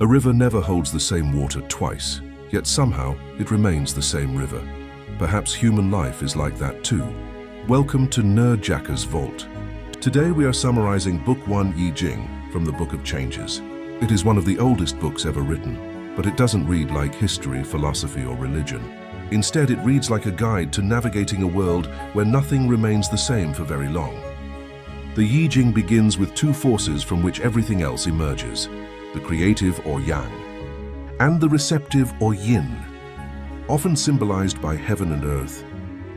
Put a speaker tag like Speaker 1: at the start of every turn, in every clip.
Speaker 1: A river never holds the same water twice, yet somehow it remains the same river. Perhaps human life is like that too. Welcome to Nerdjacker's Vault. Today we are summarizing Book 1 Yi Jing from the Book of Changes. It is one of the oldest books ever written, but it doesn't read like history, philosophy, or religion. Instead, it reads like a guide to navigating a world where nothing remains the same for very long. The Yi Jing begins with two forces from which everything else emerges, the creative or yang, and the receptive or yin. Often symbolized by heaven and earth,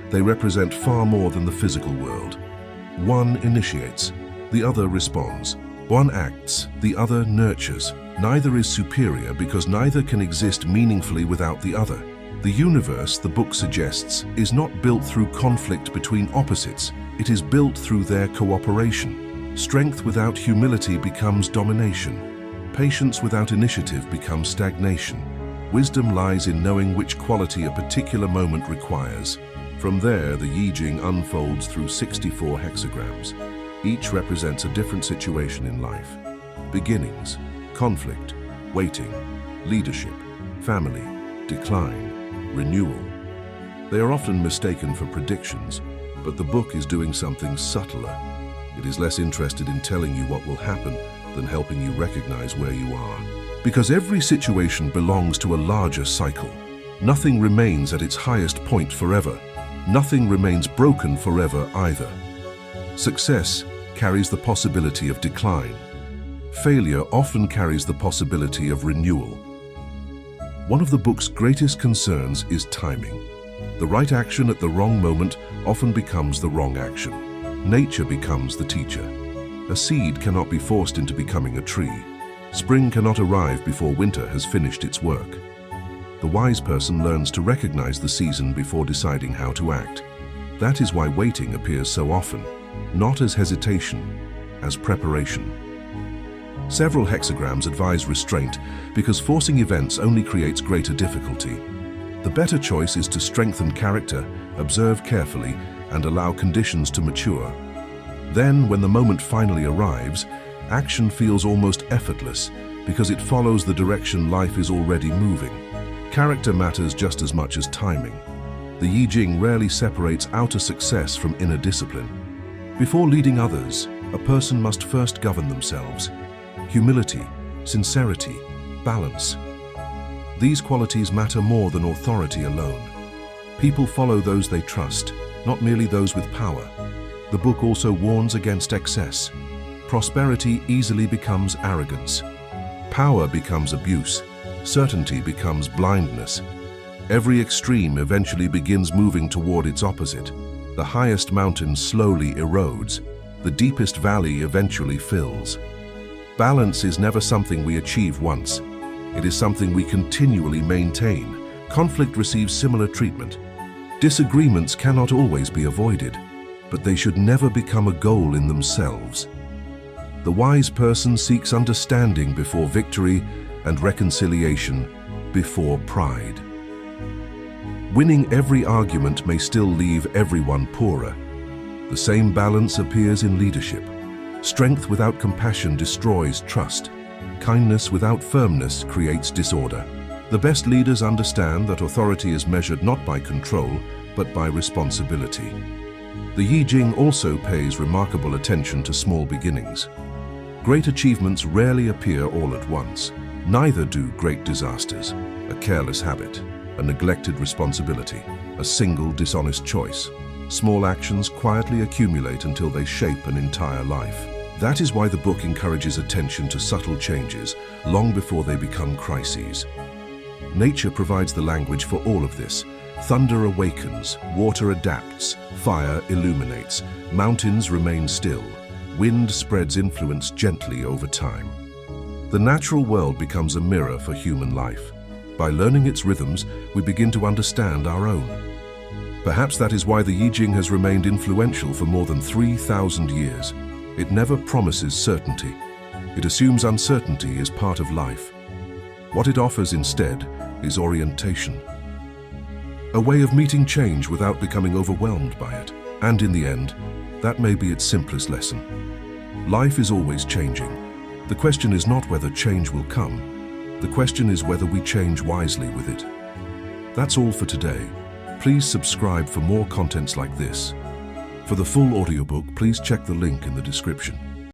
Speaker 1: they represent far more than the physical world. One initiates, the other responds. One acts, the other nurtures. Neither is superior because neither can exist meaningfully without the other. The universe, the book suggests, is not built through conflict between opposites. It is built through their cooperation. Strength without humility becomes domination. Patience without initiative becomes stagnation. Wisdom lies in knowing which quality a particular moment requires. From there, the Yi Jing unfolds through 64 hexagrams. Each represents a different situation in life. Beginnings, conflict, waiting, leadership, family, decline, renewal. They are often mistaken for predictions, but the book is doing something subtler. It is less interested in telling you what will happen than helping you recognize where you are. Because every situation belongs to a larger cycle. Nothing remains at its highest point forever. Nothing remains broken forever either. Success carries the possibility of decline. Failure often carries the possibility of renewal. One of the book's greatest concerns is timing. The right action at the wrong moment often becomes the wrong action. Nature becomes the teacher. A seed cannot be forced into becoming a tree. Spring cannot arrive before winter has finished its work. The wise person learns to recognize the season before deciding how to act. That is why waiting appears so often, not as hesitation, as preparation. Several hexagrams advise restraint because forcing events only creates greater difficulty. The better choice is to strengthen character, observe carefully, and allow conditions to mature. Then, when the moment finally arrives, action feels almost effortless because it follows the direction life is already moving. Character matters just as much as timing. The Yi Jing rarely separates outer success from inner discipline. Before leading others, a person must first govern themselves. Humility, sincerity, balance. These qualities matter more than authority alone. People follow those they trust, not merely those with power. The book also warns against excess. Prosperity easily becomes arrogance. Power becomes abuse. Certainty becomes blindness. Every extreme eventually begins moving toward its opposite. The highest mountain slowly erodes. The deepest valley eventually fills. Balance is never something we achieve once. It is something we continually maintain. Conflict receives similar treatment. Disagreements cannot always be avoided, but they should never become a goal in themselves. The wise person seeks understanding before victory and reconciliation before pride. Winning every argument may still leave everyone poorer. The same balance appears in leadership. Strength without compassion destroys trust. Kindness without firmness creates disorder. The best leaders understand that authority is measured not by control, but by responsibility. The Yi Jing also pays remarkable attention to small beginnings. Great achievements rarely appear all at once. Neither do great disasters, a careless habit, a neglected responsibility, a single dishonest choice. Small actions quietly accumulate until they shape an entire life. That is why the book encourages attention to subtle changes long before they become crises. Nature provides the language for all of this. Thunder awakens, water adapts, fire illuminates, mountains remain still, wind spreads influence gently over time. The natural world becomes a mirror for human life. By learning its rhythms, we begin to understand our own. Perhaps that is why the Yi Jing has remained influential for more than 3,000 years. It never promises certainty. It assumes uncertainty is part of life. What it offers instead is orientation. A way of meeting change without becoming overwhelmed by it. And in the end, that may be its simplest lesson. Life is always changing. The question is not whether change will come, The question is whether we change wisely with it. That's all for today. Please subscribe for more contents like this. For the full audiobook, please check the link in the description.